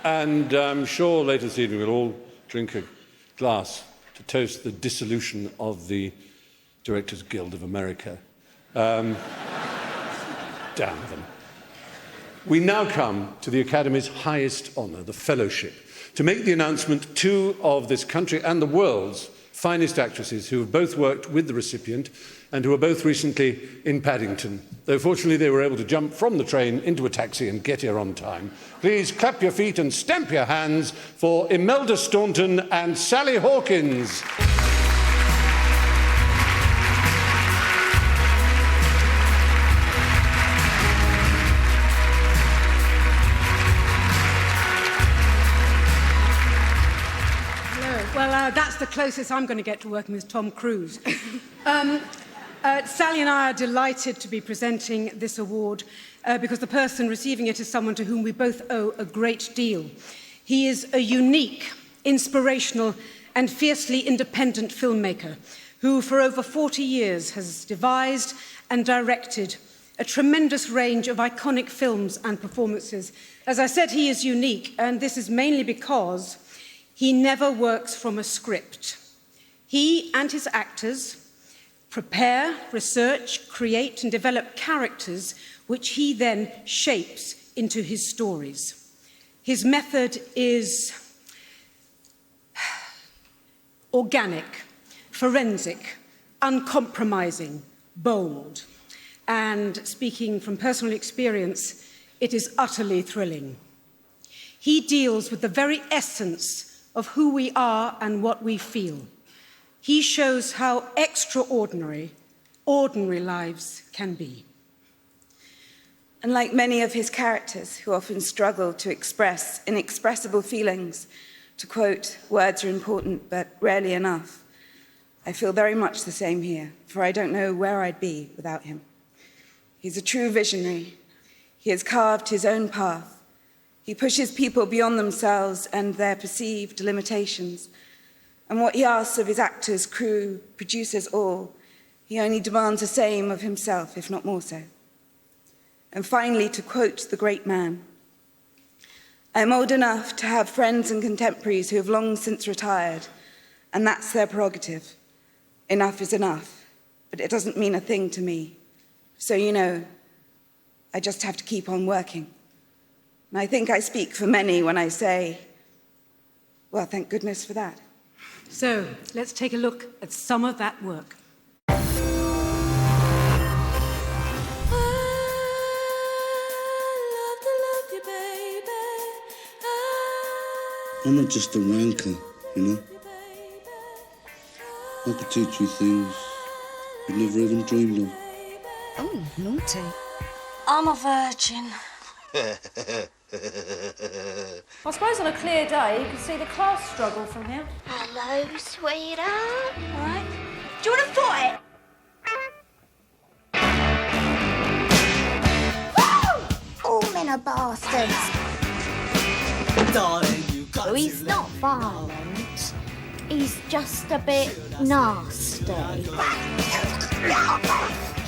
And I'm sure later this evening we'll all drink a glass to toast the dissolution of the Directors Guild of America. Damn them. We now come to the Academy's highest honour, the Fellowship, to make the announcement two of this country and the world's finest actresses who have both worked with the recipient and who are both recently in Paddington. Though fortunately they were able to jump from the train into a taxi and get here on time. Please clap your feet and stamp your hands for Imelda Staunton and Sally Hawkins. That's the closest I'm going to get to working with Tom Cruise. Sally and I are delighted to be presenting this award because the person receiving it is someone to whom we both owe a great deal. He is a unique, inspirational and fiercely independent filmmaker who for over 40 years has devised and directed a tremendous range of iconic films and performances. As I said, he is unique, and this is mainly because he never works from a script. He and his actors prepare, research, create and develop characters which he then shapes into his stories. His method is organic, forensic, uncompromising, bold. And speaking from personal experience, it is utterly thrilling. He deals with the very essence of who we are and what we feel. He shows how extraordinary, ordinary lives can be. And like many of his characters who often struggle to express inexpressible feelings, to quote, "Words are important, but rarely enough," I feel very much the same here, for I don't know where I'd be without him. He's a true visionary. He has carved his own path. He pushes people beyond themselves and their perceived limitations. And what he asks of his actors, crew, producers, all, he only demands the same of himself, if not more so. And finally, to quote the great man, "I'm old enough to have friends and contemporaries who have long since retired, and that's their prerogative. Enough is enough, but it doesn't mean a thing to me. So, you know, I just have to keep on working." And I think I speak for many when I say, well, thank goodness for that. So, let's take a look at some of that work. I'm not just a wanker, you know? I could teach you things you'd never even dreamed of. Oh, naughty. I'm a virgin. I suppose on a clear day you can see the class struggle from here. Hello, sweetheart. All right. Do you want to fight? Woo! All men are bastards. Oh, he's not violent. He's just a bit nasty.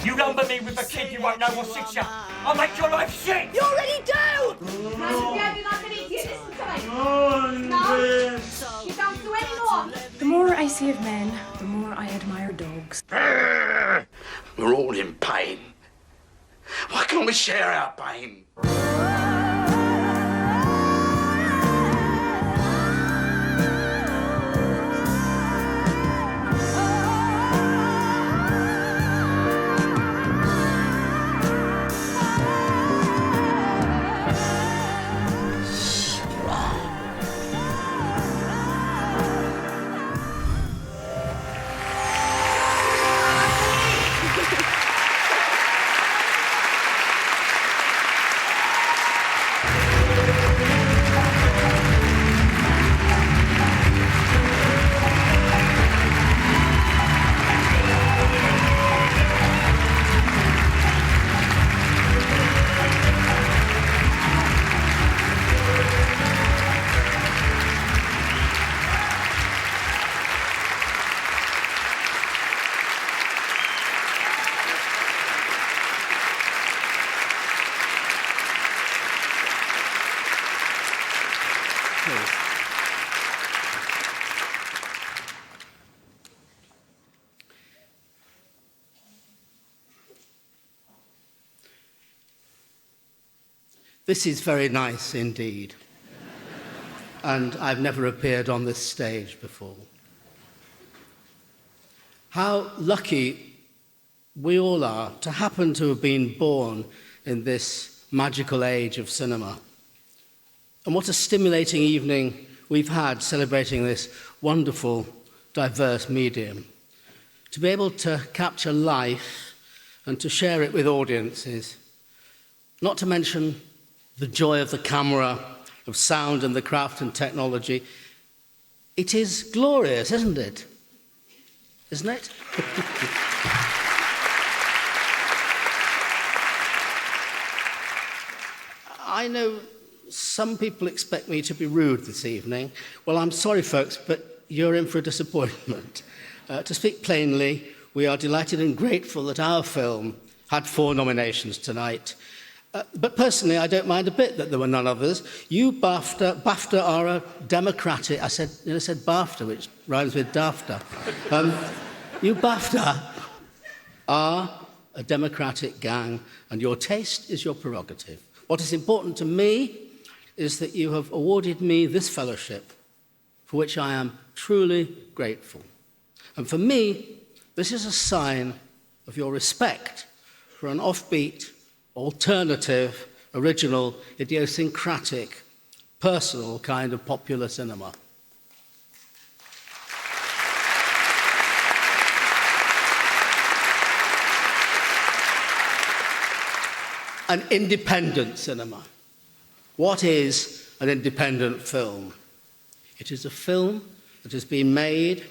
You lumber me with a kid you won't know what's six ya. I'll make your life shit! You already do! No, you're behaving like an idiot. Listen to me. No, you don't do any more. The more I see of men, the more I admire dogs. We're all in pain. Why can't we share our pain? This is very nice indeed. And I've never appeared on this stage before. How lucky we all are to happen to have been born in this magical age of cinema. And what a stimulating evening we've had celebrating this wonderful, diverse medium. To be able to capture life and to share it with audiences, not to mention the joy of the camera, of sound and the craft and technology. It is glorious, isn't it? Isn't it? I know some people expect me to be rude this evening. Well, I'm sorry, folks, but you're in for a disappointment. To speak plainly, we are delighted and grateful that our film had 4 nominations tonight. But personally, I don't mind a bit that there were none others. You, Bafta are a democratic... I said Bafta, which rhymes with Dafta. You, Bafta, are a democratic gang, and your taste is your prerogative. What is important to me is that you have awarded me this fellowship, for which I am truly grateful. And for me, this is a sign of your respect for an offbeat, alternative, original, idiosyncratic, personal kind of popular cinema. An independent cinema. What is an independent film? It is a film that has been made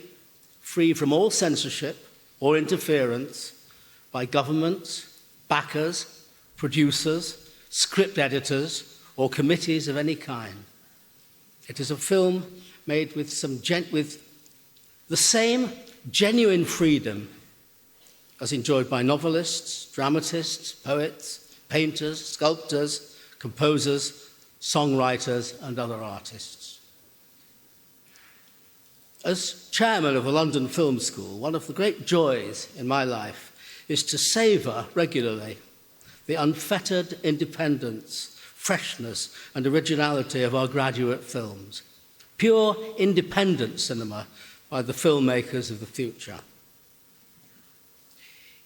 free from all censorship or interference by governments, backers, producers, script editors, or committees of any kind. It is a film made with the same genuine freedom as enjoyed by novelists, dramatists, poets, painters, sculptors, composers, songwriters, and other artists. As chairman of the London Film School, one of the great joys in my life is to savour regularly the unfettered independence, freshness, and originality of our graduate films. Pure independent cinema by the filmmakers of the future.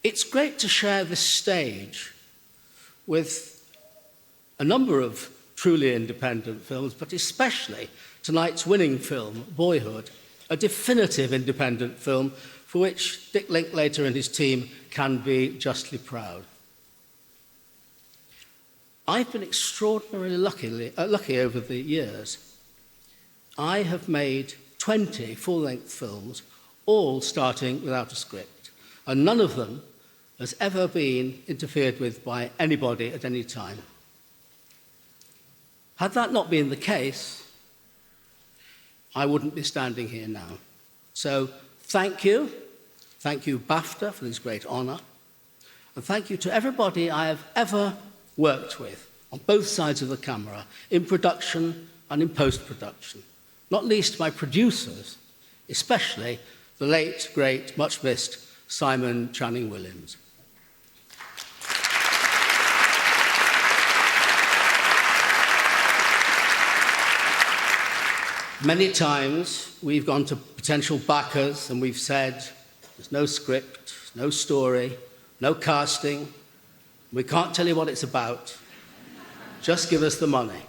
It's great to share this stage with a number of truly independent films, but especially tonight's winning film, Boyhood, a definitive independent film for which Dick Linklater and his team can be justly proud. I've been extraordinarily lucky over the years. I have made 20 full-length films, all starting without a script, and none of them has ever been interfered with by anybody at any time. Had that not been the case, I wouldn't be standing here now. So thank you BAFTA for this great honour, and thank you to everybody I have ever worked with on both sides of the camera, in production and in post-production, not least my producers, especially the late, great, much missed Simon Channing-Williams. Many times we've gone to potential backers and we've said, there's no script, no story, no casting, we can't tell you what it's about, just give us the money.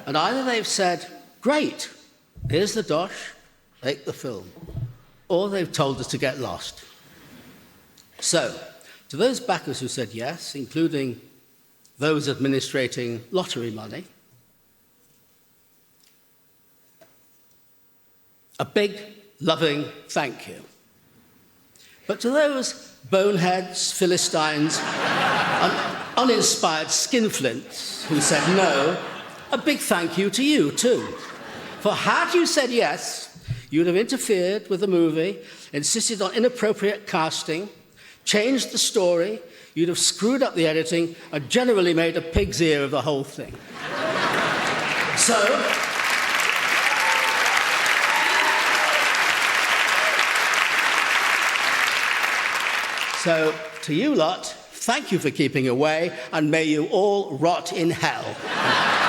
And either they've said, great, here's the dosh, make the film, or they've told us to get lost. So, to those backers who said yes, including those administrating lottery money, a big, loving thank you. But to those boneheads, Philistines, and uninspired skinflints who said no, a big thank you to you too. For had you said yes, you'd have interfered with the movie, insisted on inappropriate casting, changed the story, you'd have screwed up the editing, and generally made a pig's ear of the whole thing. So, to you lot, Thank you for keeping away, and may you all rot in hell.